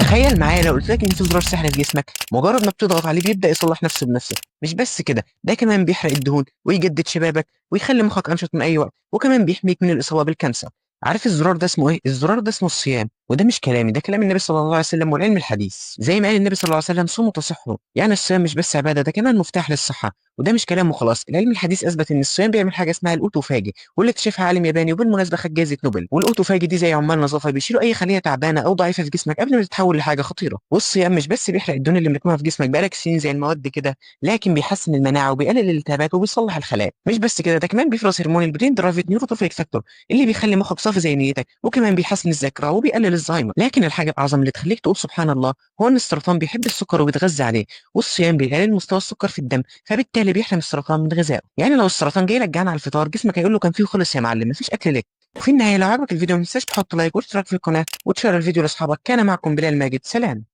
تخيل معايا لو قلت لك ان في زرار سحري في جسمك مجرد ما بتضغط عليه بيبدا يصلح نفسه بنفسه. مش بس كده، ده كمان بيحرق الدهون ويجدد شبابك ويخلي مخك انشط من اي وقت، وكمان بيحميك من الاصابه بالكانسر. عارف الزرار ده اسمه ايه؟ الزرار ده اسمه الصيام، وده مش كلامي، ده كلام النبي صلى الله عليه وسلم والعلم الحديث. زي ما قال النبي صلى الله عليه وسلم: صوموا تصحوا. يعني الصيام مش بس عباده، ده كمان مفتاح للصحه. وده مش كلام وخلاص، العلم الحديث اثبت ان الصيام بيعمل حاجه اسمها الاوتوفاجي، واللي اكتشفها عالم ياباني وبالمناسبه خد جائزه نوبل. والاوتوفاجي دي زي عمال نظافه بيشيلوا اي خليه تعبانه او ضعيفه في جسمك قبل ما تتحول لحاجه خطيره. والصيام مش بس بيحرق الدهون اللي مكمومه في جسمك بقالك سنين زي المواد كده، لكن بيحسن المناعه وبيقلل الالتهابات وبيصلح الخلايا. مش بس كده، ده كمان بيفرز هرمون البرين درايفد نيوروتروفيك فاكتور اللي بيخلي مخك صافي زي نيتك، وكمان بيحسن الذاكره وبيقلل الزهايمر. لكن الحاجه الاعظم اللي تخليك تقول سبحان الله هو ان السرطان بيحب السكر وبيتغذى عليه، والصيام بيقلل مستوى السكر في الدم، فبالتالي بيحرم السرطان من غذائه. يعني لو السرطان جاي لك جعان على الفطار، جسمك هيقول له كان فيه خلص يا معلم، مفيش اكل لك. وفي النهايه لو عجبك الفيديو ما تنساش تحط لايك واشتراك في القناه وتشير الفيديو لاصحابك. كان معكم بلال ماجد، سلام.